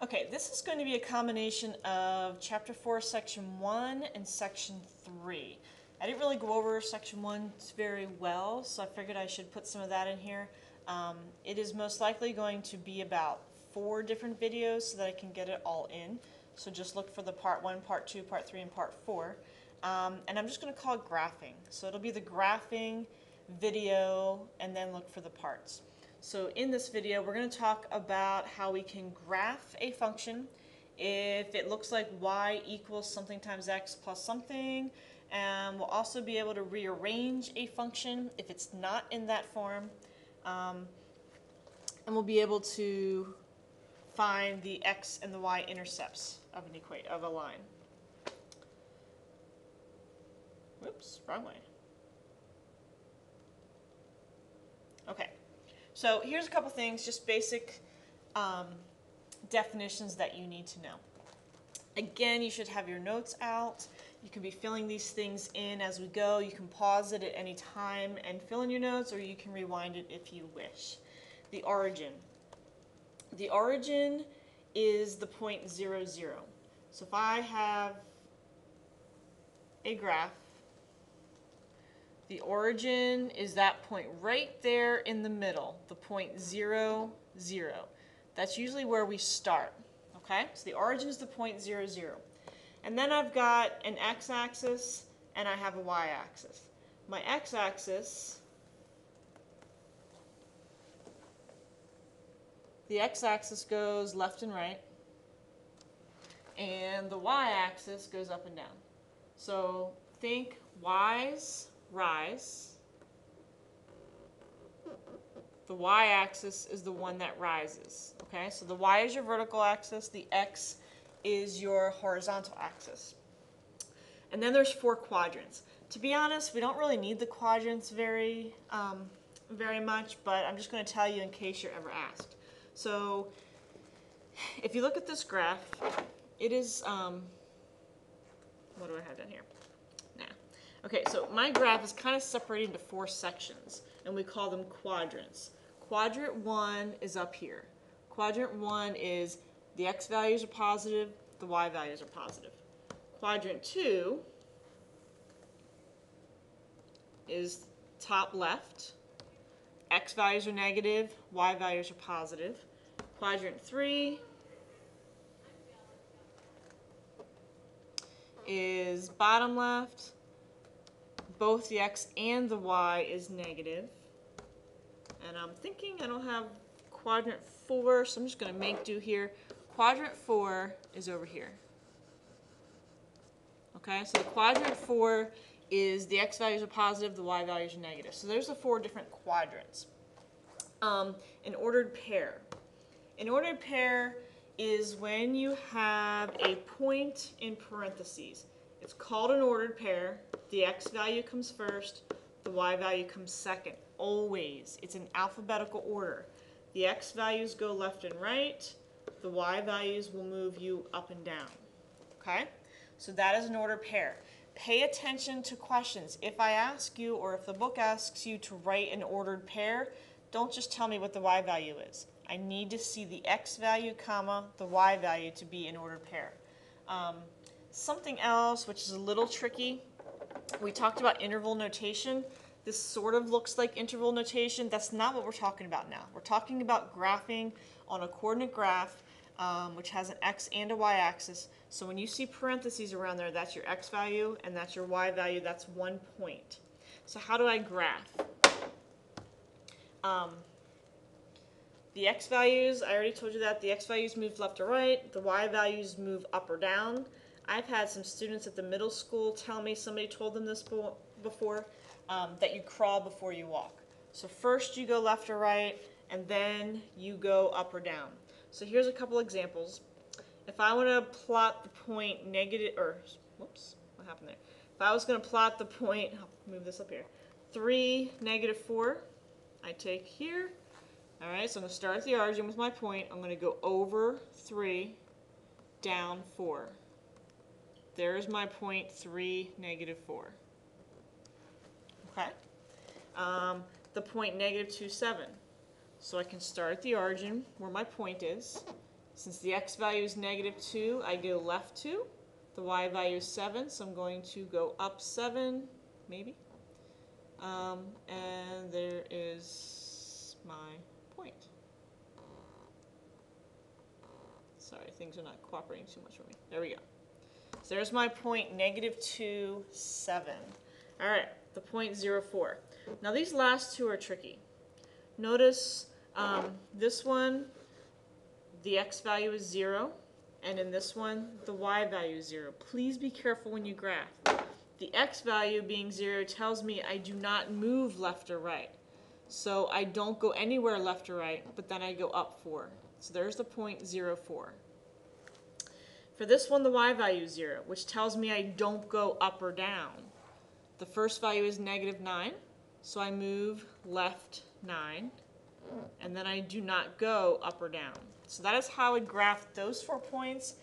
Okay, this is going to be a combination of Chapter 4, Section 1 and Section 3. I didn't really go over Section 1 very well, so I figured I should put some of that in here. It is most likely going to be about 4 different videos so that I can get it all in. So just look for the Part 1, Part 2, Part 3, and Part 4. And I'm just going to call it graphing. So it'll be the graphing video and then look for the parts. So in this video, we're going to talk about how we can graph a function if it looks like y equals something times x plus something, and we'll also be able to rearrange a function if it's not in that form, and we'll be able to find the x and the y intercepts of a line. Whoops, wrong way. Okay. So here's a couple things, just basic definitions that you need to know. Again, you should have your notes out. You can be filling these things in as we go. You can pause it at any time and fill in your notes, or you can rewind it if you wish. The origin. The origin is the point 0, 0. So if I have a graph, the origin is that point right there in the middle, the point 0, 0. That's usually where we start, okay? So the origin is the point 0, 0. And then I've got an x-axis and I have a y-axis. My x-axis, the x-axis goes left and right, and the y-axis goes up and down. So think y's rise. The y-axis is the one that rises. Okay, so the y is your vertical axis, the x is your horizontal axis. And then there's 4 quadrants. To be honest, we don't really need the quadrants very much, but I'm just going to tell you in case you're ever asked. So if you look at this graph, it is, what do I have down here? Okay, so my graph is kind of separated into 4 sections, and we call them quadrants. Quadrant 1 is up here. Quadrant 1 is the x values are positive, the y values are positive. Quadrant 2 is top left. X values are negative, y values are positive. Quadrant 3 is bottom left. Both the x and the y is negative. And I'm thinking I don't have quadrant 4, so I'm just going to make do here. Quadrant 4 is over here. Okay, so the quadrant 4 is the x values are positive, the y values are negative. So there's the 4 different quadrants. An ordered pair. An ordered pair is when you have a point in parentheses. It's called an ordered pair. The x value comes first, the y value comes second, always. It's in alphabetical order. The x values go left and right, the y values will move you up and down. Okay? So that is an ordered pair. Pay attention to questions. If I ask you, or if the book asks you to write an ordered pair, don't just tell me what the y value is. I need to see the x value, comma, the y value to be an ordered pair. Something else, which is a little tricky, we talked about interval notation. This sort of looks like interval notation. That's not what we're talking about now. We're talking about graphing on a coordinate graph, which has an x and a y axis. So when you see parentheses around there, that's your x value and that's your y value. That's 1 point. So how do I graph? The x values, I already told you that. The x values move left or right. The y values move up or down. I've had some students at the middle school tell me, somebody told them this before, that you crawl before you walk. So first you go left or right, and then you go up or down. So here's a couple examples. If I want to plot the point negative, or, whoops, what happened there? If I was going to plot the point, I'll move this up here, 3, negative 4, I take here. All right, so I'm going to start at the origin with my point. I'm going to go over 3, down 4. There's my point 3, negative 4. Okay? The point negative 2, 7. So I can start at the origin where my point is, Since the x value is -2, I go left 2. The y value is 7, so I'm going to go up 7, maybe. And there is my point. Sorry, things are not cooperating too much for me. There we go. So there's my point, -2, 7. All right, the point 0, 4. Now these last two are tricky. Notice this one, the x value is 0, and in this one, the y value is 0. Please be careful when you graph. The x value being 0 tells me I do not move left or right. So I don't go anywhere left or right, but then I go up 4. So there's the point 0, 4. For this one, the y value is 0, which tells me I don't go up or down. The first value is -9, so I move left 9, and then I do not go up or down. So that is how I would graph those 4 points.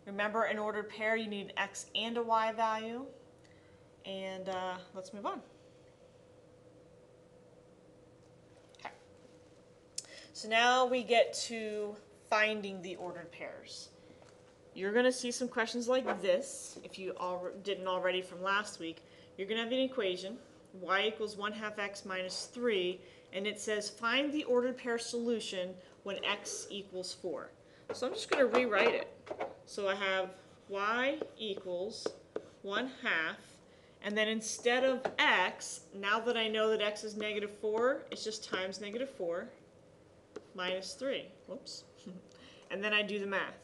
Remember, in ordered pair, you need an x and a y value. And let's move on. Okay. So now we get to finding the ordered pairs. You're going to see some questions like this, if you didn't already from last week. You're going to have an equation, y equals 1/2 x minus 3, and it says find the ordered pair solution when x equals 4. So I'm just going to rewrite it. So I have y equals 1/2, and then instead of x, now that I know that x is -4, it's just times -4 minus 3. Whoops. And then I do the math.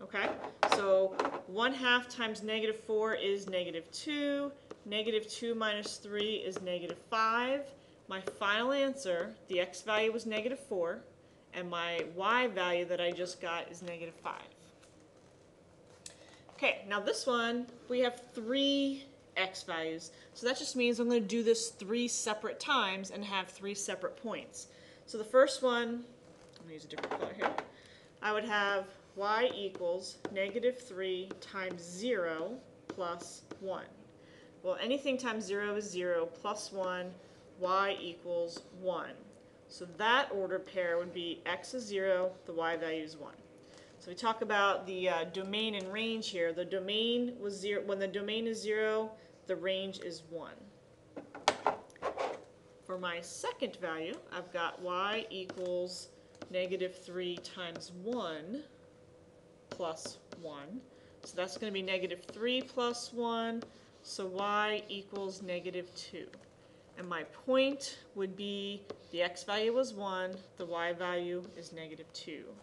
Okay, so 1/2 times -4 is -2. -2 minus 3 is -5. My final answer, the x value was -4, and my y value that I just got is -5. Okay, now this one, we have 3 x values. So that just means I'm going to do this 3 separate times and have 3 separate points. So the first one, I'm going to use a different color here. I would have y equals -3 times 0 plus 1. Well, anything times 0 is 0 plus 1, y equals 1. So that ordered pair would be x is 0, the y value is 1. So we talk about the domain and range here. The domain was 0. When the domain is 0, the range is 1. For my second value, I've got y equals -3 times 1 plus 1. So that's going to be -3 plus 1. So y equals -2. And my point would be the x value was 1, the y value is -2.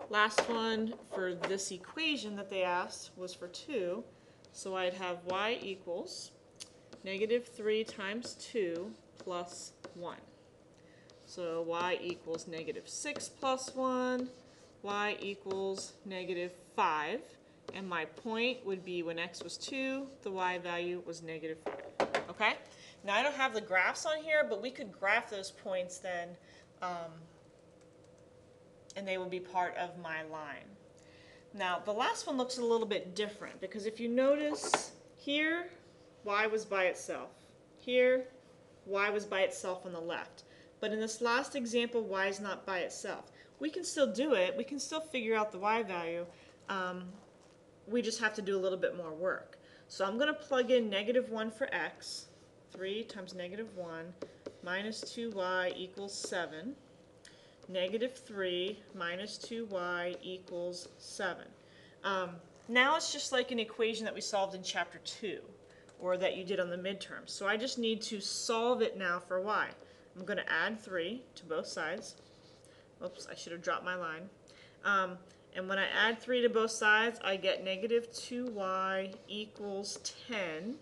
Last one for this equation that they asked was for 2. So I'd have y equals -3 times 2 plus 1. So y equals -6 plus 1, y equals -5. And my point would be when x was 2, the y value was -5. Okay? Now I don't have the graphs on here, but we could graph those points then, and they would be part of my line. Now the last one looks a little bit different, because if you notice here, y was by itself. Here, y was by itself on the left. But in this last example, y is not by itself. We can still do it. We can still figure out the y value. We just have to do a little bit more work. So I'm going to plug in -1 for x. 3 times -1 minus 2y equals 7. -3 minus 2y equals 7. Now it's just like an equation that we solved in chapter 2, or that you did on the midterm. So I just need to solve it now for y. I'm going to add 3 to both sides. Oops, I should have dropped my line. And when I add 3 to both sides, I get -2y equals 10.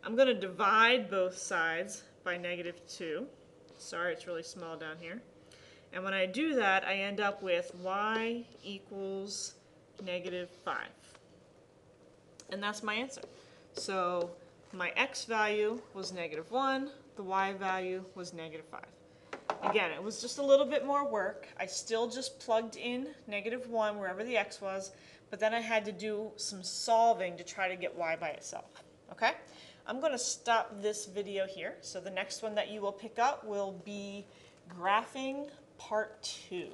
I'm going to divide both sides by -2. Sorry, it's really small down here. And when I do that, I end up with y equals -5. And that's my answer. So my x value was -1, the y value was -5. Again, it was just a little bit more work. I still just plugged in -1 wherever the x was, but then I had to do some solving to try to get y by itself. Okay? I'm going to stop this video here. So the next one that you will pick up will be graphing part 2.